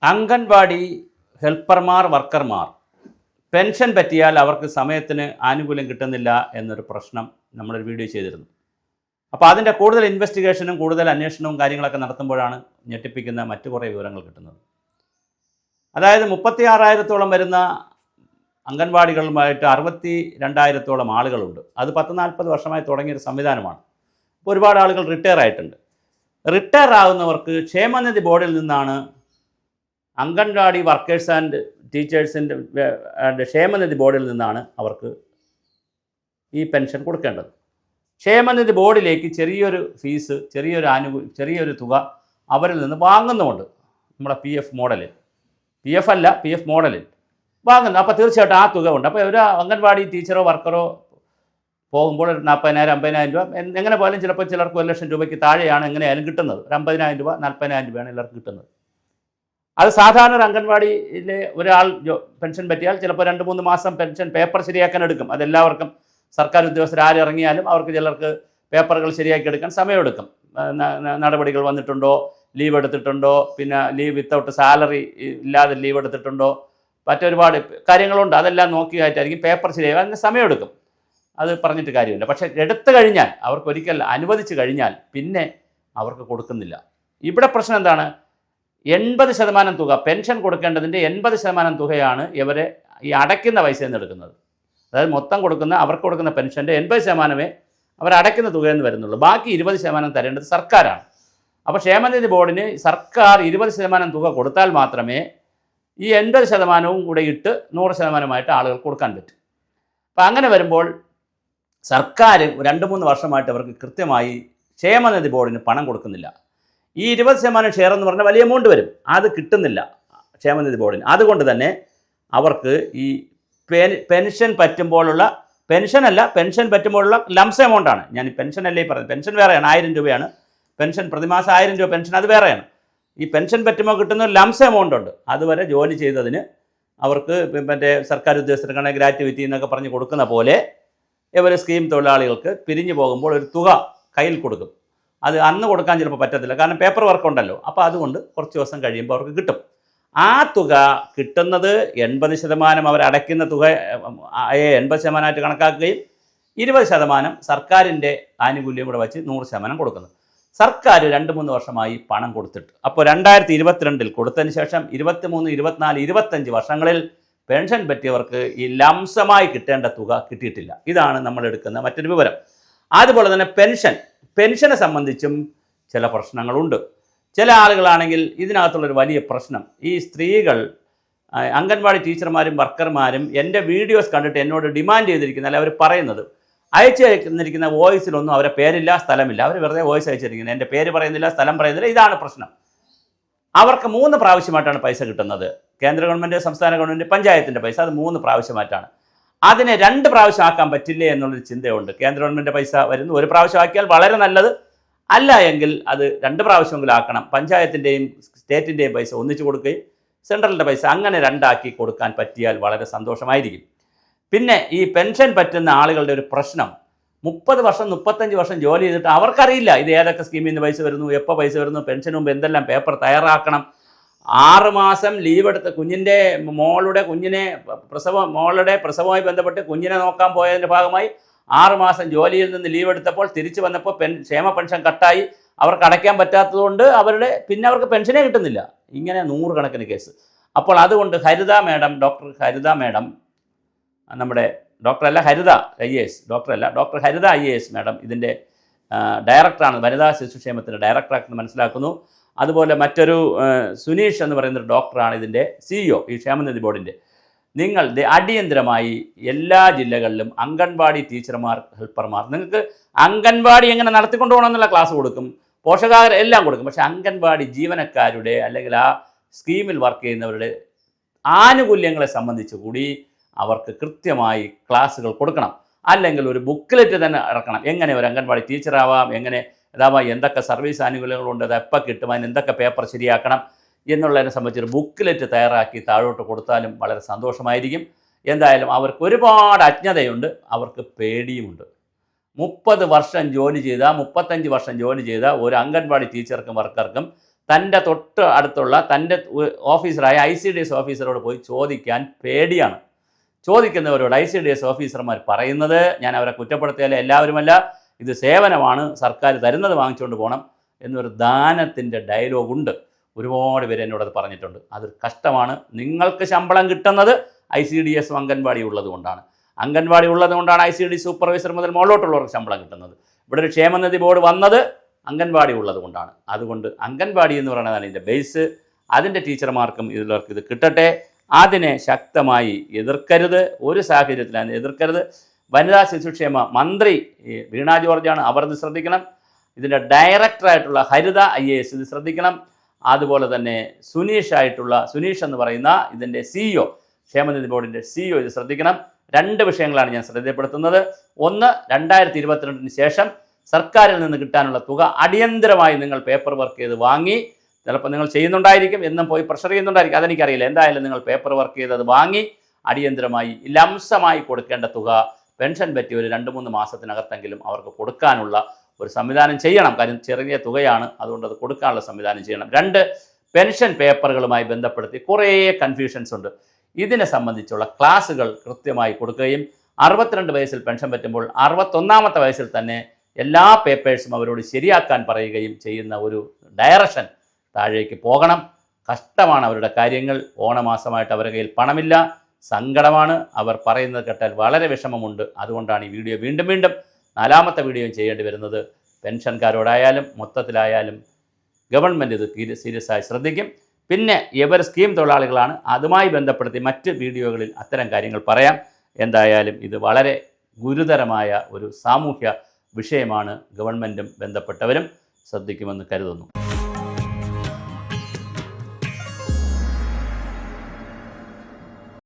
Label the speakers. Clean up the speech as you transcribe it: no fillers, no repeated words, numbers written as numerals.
Speaker 1: Anganwadi ഹെൽപ്പർമാർ, വർക്കർമാർ pension പറ്റിയാൽ അവർക്ക് സമയത്തിന് ആനുകൂല്യം കിട്ടുന്നില്ല എന്നൊരു പ്രശ്നം നമ്മളൊരു വീഡിയോ ചെയ്തിരുന്നു. അപ്പോൾ അതിൻ്റെ കൂടുതൽ ഇൻവെസ്റ്റിഗേഷനും കൂടുതൽ അന്വേഷണവും കാര്യങ്ങളൊക്കെ നടത്തുമ്പോഴാണ് ഞെട്ടിപ്പിക്കുന്ന മറ്റു കുറേ വിവരങ്ങൾ കിട്ടുന്നത്. അതായത് 36,000-ഓളം വരുന്ന അംഗൻവാടികളുമായിട്ട് 62,000-ഓളം ആളുകളുണ്ട്. അത് 10-40 വർഷമായി തുടങ്ങിയൊരു സംവിധാനമാണ്. ഇപ്പോൾ ഒരുപാട് ആളുകൾ റിട്ടയർ ആയിട്ടുണ്ട്. റിട്ടയർ ആകുന്നവർക്ക് ക്ഷേമനിധി ബോർഡിൽ നിന്നാണ് അംഗൻവാടി വർക്കേഴ്സ് ആൻഡ് ടീച്ചേഴ്സിൻ്റെ ക്ഷേമനിധി ബോർഡിൽ നിന്നാണ് അവർക്ക് ഈ പെൻഷൻ കൊടുക്കേണ്ടത്. ക്ഷേമനിധി ബോർഡിലേക്ക് ചെറിയൊരു ഫീസ്, ചെറിയൊരു തുക അവരിൽ നിന്ന് വാങ്ങുന്നുമുണ്ട്. നമ്മുടെ PF മോഡലിൽ, PF അല്ല, PF മോഡലിൽ വാങ്ങുന്നു. അപ്പോൾ തീർച്ചയായിട്ടും ആ തുക ഉണ്ട്. അപ്പോൾ ഒരു അംഗൻവാടി ടീച്ചറോ വർക്കറോ പോകുമ്പോൾ 40,000 50,000 രൂപ എങ്ങനെ പോയാലും ചിലപ്പോൾ ചിലർക്ക് 1,00,000 രൂപയ്ക്ക് താഴെയാണ് എങ്ങനെയായാലും കിട്ടുന്നത്. ഒരു 50,000 രൂപ 40,000 രൂപയാണ് എല്ലാവർക്കും കിട്ടുന്നത്. അത് സാധാരണ ഒരു അംഗൻവാടിയിലെ ഒരാൾ പെൻഷൻ പറ്റിയാൽ ചിലപ്പോൾ 2-3 മാസം പെൻഷൻ പേപ്പർ ശരിയാക്കാൻ എടുക്കും. അതെല്ലാവർക്കും സർക്കാർ ഉദ്യോഗസ്ഥർ ആരിറങ്ങിയാലും അവർക്ക് ചിലർക്ക് പേപ്പറുകൾ ശരിയാക്കി എടുക്കാൻ സമയമെടുക്കും. നടപടികൾ വന്നിട്ടുണ്ടോ, ലീവ് എടുത്തിട്ടുണ്ടോ, പിന്നെ ലീവ് വിത്തൗട്ട് സാലറി ഇല്ലാതെ ലീവ് എടുത്തിട്ടുണ്ടോ, മറ്റൊരുപാട് കാര്യങ്ങളുണ്ട്. അതെല്ലാം നോക്കിയായിട്ടായിരിക്കും പേപ്പർ ശരിയായി. അതിന് സമയമെടുക്കും. അത് പറഞ്ഞിട്ട് കാര്യമില്ല. പക്ഷേ എടുത്തു കഴിഞ്ഞാൽ, അവർക്കൊരിക്കൽ അനുവദിച്ചു കഴിഞ്ഞാൽ പിന്നെ അവർക്ക് കൊടുക്കുന്നില്ല. ഇവിടെ പ്രശ്നം എന്താണ്? 80% തുക പെൻഷൻ കൊടുക്കേണ്ടതിൻ്റെ 80% തുകയാണ് ഇവരെ ഈ അടയ്ക്കുന്ന പൈസയിൽ നിന്ന് എടുക്കുന്നത്. അതായത് മൊത്തം അവർക്ക് കൊടുക്കുന്ന പെൻഷൻ്റെ 80% അവരടയ്ക്കുന്ന തുകയെന്ന് വരുന്നുള്ളൂ. ബാക്കി 20% തരേണ്ടത് സർക്കാരാണ്. അപ്പോൾ ക്ഷേമനിധി ബോർഡിന് സർക്കാർ 20% തുക കൊടുത്താൽ മാത്രമേ ഈ 80% കൂടെ ഇട്ട് 100%മായിട്ട് ആളുകൾ കൊടുക്കാൻ പറ്റും. അപ്പോൾ അങ്ങനെ വരുമ്പോൾ സർക്കാർ 2-3 വർഷമായിട്ട് അവർക്ക് കൃത്യമായി ക്ഷേമനിധി ബോർഡിന് പണം കൊടുക്കുന്നില്ല. ഈ 20% ഷെയർ എന്ന് പറഞ്ഞാൽ വലിയ എമൗണ്ട് വരും. അത് കിട്ടുന്നില്ല ക്ഷേമനിധി ബോർഡിന്. അതുകൊണ്ട് തന്നെ അവർക്ക് ഈ പെൻഷൻ പറ്റുമ്പോഴുള്ള പെൻഷൻ പറ്റുമ്പോഴുള്ള ലംസ എമൗണ്ടാണ്. ഞാൻ ഈ പെൻഷനല്ലേ പറയുന്നത്. പെൻഷൻ വേറെയാണ്, 1000 രൂപയാണ് പെൻഷൻ. പ്രതിമാസം 1000 രൂപ പെൻഷൻ, അത് വേറെയാണ്. ഈ പെൻഷൻ പറ്റുമ്പോൾ കിട്ടുന്ന ഒരു ലംസ എമൗണ്ട് ഉണ്ട്. അതുവരെ ജോലി ചെയ്തതിന് അവർക്ക് മറ്റേ സർക്കാർ ഉദ്യോഗസ്ഥർക്കാണ് ഗ്രാറ്റുവിറ്റി എന്നൊക്കെ പറഞ്ഞ് കൊടുക്കുന്ന പോലെ ഇവർ സ്കീം തൊഴിലാളികൾക്ക് പിരിഞ്ഞു പോകുമ്പോൾ ഒരു തുക കയ്യിൽ കൊടുക്കും. അത് അന്ന് കൊടുക്കാൻ ചിലപ്പോൾ പറ്റത്തില്ല, കാരണം പേപ്പർ വർക്ക് ഉണ്ടല്ലോ. അപ്പോൾ അതുകൊണ്ട് കുറച്ച് ദിവസം കഴിയുമ്പോൾ അവർക്ക് കിട്ടും. ആ തുക കിട്ടുന്നത് 80% അവരടയ്ക്കുന്ന തുക 80% കണക്കാക്കുകയും 20% സർക്കാരിൻ്റെ ആനുകൂല്യം കൂടെ വച്ച് 100% കൊടുക്കുന്നത്. സർക്കാർ 2-3 വർഷമായി പണം കൊടുത്തിട്ട്, അപ്പോൾ 2022 കൊടുത്തതിന് ശേഷം 23, 24, 25 വർഷങ്ങളിൽ പെൻഷൻ പറ്റിയവർക്ക് ഈ ലംസമായി കിട്ടേണ്ട തുക കിട്ടിയിട്ടില്ല. ഇതാണ് നമ്മൾ എടുക്കുന്ന മറ്റൊരു വിവരം. അതുപോലെ തന്നെ പെൻഷനെ സംബന്ധിച്ചും ചില പ്രശ്നങ്ങളുണ്ട്. ചില ആളുകളാണെങ്കിൽ ഇതിനകത്തുള്ളൊരു വലിയ പ്രശ്നം, ഈ സ്ത്രീകൾ അംഗൻവാടി ടീച്ചർമാരും വർക്കർമാരും എൻ്റെ വീഡിയോസ് കണ്ടിട്ട് എന്നോട് ഡിമാൻഡ് ചെയ്തിരിക്കുന്ന, അല്ല അവർ പറയുന്നത്, അയച്ചിരിക്കുന്ന വോയിസിലൊന്നും അവരെ പേരില്ല, സ്ഥലമില്ല. അവർ വെറുതെ വോയിസ് അയച്ചിരിക്കുന്നത്, എൻ്റെ പേര് പറയുന്നില്ല, സ്ഥലം പറയുന്നില്ല. ഇതാണ് പ്രശ്നം. അവർക്ക് 3 പ്രാവശ്യമായിട്ടാണ് പൈസ കിട്ടുന്നത്. കേന്ദ്ര ഗവൺമെൻറ്, സംസ്ഥാന ഗവൺമെൻറ്, പഞ്ചായത്തിൻ്റെ പൈസ, അത് 3 പ്രാവശ്യമായിട്ടാണ്. അതിനെ 2 പ്രാവശ്യം ആക്കാൻ പറ്റില്ലേ എന്നുള്ളൊരു ചിന്തയുണ്ട്. കേന്ദ്ര ഗവൺമെൻറ് പൈസ വരുന്നു, 1 പ്രാവശ്യം ആക്കിയാൽ വളരെ നല്ലത്. അല്ല എങ്കിൽ അത് 2 പ്രാവശ്യമെങ്കിലും ആക്കണം. പഞ്ചായത്തിൻ്റെയും സ്റ്റേറ്റിൻ്റെയും പൈസ ഒന്നിച്ച് കൊടുക്കുകയും സെൻട്രലിൻ്റെ പൈസ അങ്ങനെ 2 ആക്കി കൊടുക്കാൻ പറ്റിയാൽ വളരെ സന്തോഷമായിരിക്കും. പിന്നെ ഈ പെൻഷൻ പറ്റുന്ന ആളുകളുടെ ഒരു പ്രശ്നം, 30 വർഷം 35 വർഷം ജോലി ചെയ്തിട്ട് അവർക്കറിയില്ല ഇത് ഏതൊക്കെ സ്കീമിൽ നിന്ന് പൈസ വരുന്നു, എപ്പോൾ പൈസ വരുന്നു, പെൻഷന് മുമ്പ് എന്തെല്ലാം പേപ്പർ തയ്യാറാക്കണം. 6 മാസം ലീവ് എടുത്ത് മോളുടെ പ്രസവവുമായി ബന്ധപ്പെട്ട് കുഞ്ഞിനെ നോക്കാൻ പോയതിൻ്റെ ഭാഗമായി 6 മാസം ജോലിയിൽ നിന്ന് ലീവ് എടുത്തപ്പോൾ തിരിച്ചു വന്നപ്പോൾ ക്ഷേമ പെൻഷൻ കട്ടായി. അവർക്ക് അടയ്ക്കാൻ പറ്റാത്തതുകൊണ്ട് പിന്നെ അവർക്ക് പെൻഷനേ കിട്ടുന്നില്ല. ഇങ്ങനെ 100 കണക്കിന് കേസ്. അപ്പോൾ അതുകൊണ്ട് ഡോക്ടർ ഹരിത മാഡം, നമ്മുടെ ഡോക്ടർ ഹരിത IAS മാഡം ഇതിൻ്റെ ഡയറക്ടറാണ്, വനിതാ ശിശുക്ഷേമത്തിൻ്റെ ഡയറക്ടറാണെന്ന് മനസ്സിലാക്കുന്നു. അതുപോലെ മറ്റൊരു സുനീഷ് എന്ന് പറയുന്നൊരു ഡോക്ടറാണ് ഇതിൻ്റെ CEO, ഈ ക്ഷേമനിധി ബോർഡിൻ്റെ. നിങ്ങൾ അടിയന്തരമായി എല്ലാ ജില്ലകളിലും അംഗൻവാടി ടീച്ചർമാർ, ഹെൽപ്പർമാർ, നിങ്ങൾക്ക് അംഗൻവാടി എങ്ങനെ നടത്തിക്കൊണ്ടു പോകണമെന്നുള്ള ക്ലാസ് കൊടുക്കും, പോഷകാഹാരം എല്ലാം കൊടുക്കും. പക്ഷേ അംഗൻവാടി ജീവനക്കാരുടെ അല്ലെങ്കിൽ ആ സ്കീമിൽ വർക്ക് ചെയ്യുന്നവരുടെ ആനുകൂല്യങ്ങളെ സംബന്ധിച്ച് കൂടി അവർക്ക് കൃത്യമായി ക്ലാസ്സുകൾ കൊടുക്കണം. അല്ലെങ്കിൽ ഒരു ബുക്ക്ലെറ്റ് തന്നെ ഇറക്കണം. എങ്ങനെ ഒരു അംഗൻവാടി ടീച്ചറാവാം, എങ്ങനെ ഇതാവാം, എന്തൊക്കെ സർവീസ് ആനുകൂല്യങ്ങളുണ്ട്, അത് എപ്പോൾ കിട്ടും, അതിന് എന്തൊക്കെ പേപ്പർ ശരിയാക്കണം എന്നുള്ളതിനെ സംബന്ധിച്ചൊരു ബുക്ക്ലെറ്റ് തയ്യാറാക്കി താഴോട്ട് കൊടുത്താലും വളരെ സന്തോഷമായിരിക്കും. എന്തായാലും അവർക്ക് ഒരുപാട് അജ്ഞതയുണ്ട്, അവർക്ക് പേടിയുമുണ്ട്. 30 വർഷം ജോലി ചെയ്ത 35 വർഷം ജോലി ചെയ്ത ഒരു അംഗൻവാടി ടീച്ചർക്കും വർക്കർക്കും തൻ്റെ തൊട്ട് അടുത്തുള്ള തൻ്റെ ഓഫീസറായ ICDS ഓഫീസറോട് പോയി ചോദിക്കാൻ പേടിയാണ്. ചോദിക്കുന്നവരോട് ICDS ഓഫീസർമാർ പറയുന്നത്, ഞാൻ അവരെ കുറ്റപ്പെടുത്തിയാൽ എല്ലാവരുമല്ല, ഇത് സേവനമാണ്, സർക്കാർ തരുന്നത് വാങ്ങിച്ചുകൊണ്ട് പോകണം എന്നൊരു ദാനത്തിൻ്റെ ഡയലോഗുണ്ട്. ഒരുപാട് പേര് എന്നോടത് പറഞ്ഞിട്ടുണ്ട്. അതൊരു കഷ്ടമാണ്. നിങ്ങൾക്ക് ശമ്പളം കിട്ടുന്നത് ICDS അംഗൻവാടി ഉള്ളതുകൊണ്ടാണ്. അംഗൻവാടി ഉള്ളതുകൊണ്ടാണ് ICDS സൂപ്പർവൈസർ മുതൽ മുകളിലോട്ടുള്ളവർക്ക് ശമ്പളം കിട്ടുന്നത്. ഇവിടെ ഒരു ക്ഷേമനിധി ബോർഡ് വന്നത് അംഗൻവാടി ഉള്ളതുകൊണ്ടാണ്. അതുകൊണ്ട് അംഗൻവാടി എന്ന് പറയുന്നതാണ് ഇതിൻ്റെ ബേസ്. അതിൻ്റെ ടീച്ചർമാർക്കും ഇതിലവർക്ക് ഇത് കിട്ടട്ടെ. അതിനെ ശക്തമായി എതിർക്കരുത്, ഒരു സാഹചര്യത്തിലാണ് എതിർക്കരുത്. വനിതാ ശിശുക്ഷേമ മന്ത്രി വീണ ജോർജാണ്, അവർ ഇത് ശ്രദ്ധിക്കണം. ഇതിൻ്റെ ഡയറക്ടറായിട്ടുള്ള ഹരിത IAS ഇത് ശ്രദ്ധിക്കണം. അതുപോലെ തന്നെ സുനീഷ് എന്ന് പറയുന്ന ഇതിൻ്റെ CEO, ക്ഷേമനിധി ബോർഡിൻ്റെ CEO ഇത് ശ്രദ്ധിക്കണം. 2 വിഷയങ്ങളാണ് ഞാൻ ശ്രദ്ധപ്പെടുത്തുന്നത്. ഒന്ന്, 2022 ശേഷം സർക്കാരിൽ നിന്ന് കിട്ടാനുള്ള തുക അടിയന്തരമായി നിങ്ങൾ പേപ്പർ വർക്ക് ചെയ്ത് വാങ്ങി, ചിലപ്പോൾ നിങ്ങൾ ചെയ്യുന്നുണ്ടായിരിക്കും, എന്നും പോയി പ്രഷർ ചെയ്യുന്നുണ്ടായിരിക്കും, അതെനിക്കറിയില്ല. എന്തായാലും നിങ്ങൾ പേപ്പർ വർക്ക് ചെയ്ത് അത് വാങ്ങി അടിയന്തരമായി ലംസമായി കൊടുക്കേണ്ട തുക പെൻഷൻ പറ്റി ഒരു 2-3 മാസത്തിനകത്തെങ്കിലും അവർക്ക് കൊടുക്കാനുള്ള ഒരു സംവിധാനം ചെയ്യണം. കാര്യം ചെറിയ തുകയാണ്, അതുകൊണ്ട് അത് കൊടുക്കാനുള്ള സംവിധാനം ചെയ്യണം. 2, പെൻഷൻ പേപ്പറുകളുമായി ബന്ധപ്പെടുത്തി കുറേ കൺഫ്യൂഷൻസ് ഉണ്ട്. ഇതിനെ സംബന്ധിച്ചുള്ള ക്ലാസ്സുകൾ കൃത്യമായി കൊടുക്കുകയും 62 വയസ്സിൽ പെൻഷൻ പറ്റുമ്പോൾ 61ാമത്തെ വയസ്സിൽ തന്നെ എല്ലാ പേപ്പേഴ്സും അവരോട് ശരിയാക്കാൻ പറയുകയും ചെയ്യുന്ന ഒരു ഡയറക്ഷൻ താഴേക്ക് പോകണം. കഷ്ടമാണ് അവരുടെ കാര്യങ്ങൾ. ഓണമാസമായിട്ട് അവരുടെ കയ്യിൽ പണമില്ല, സങ്കടമാണ്. അവർ പറയുന്നത് കേട്ടാൽ വളരെ വിഷമമുണ്ട്. അതുകൊണ്ടാണ് ഈ വീഡിയോ വീണ്ടും 4ാമത്തെ വീഡിയോയും ചെയ്യേണ്ടി വരുന്നത്. പെൻഷൻകാരോടായാലും മൊത്തത്തിലായാലും ഗവൺമെൻറ് ഇത് സീരിയസ് ആയി ശ്രദ്ധിക്കും. പിന്നെ ഇവർ സ്കീം തൊഴിലാളികളാണ്, അതുമായി ബന്ധപ്പെടുത്തി മറ്റ് വീഡിയോകളിൽ അത്തരം കാര്യങ്ങൾ പറയാം. എന്തായാലും ഇത് വളരെ ഗുരുതരമായ ഒരു സാമൂഹ്യ വിഷയമാണ്. ഗവൺമെൻറ്റും ബന്ധപ്പെട്ടവരും ശ്രദ്ധിക്കുമെന്ന് കരുതുന്നു.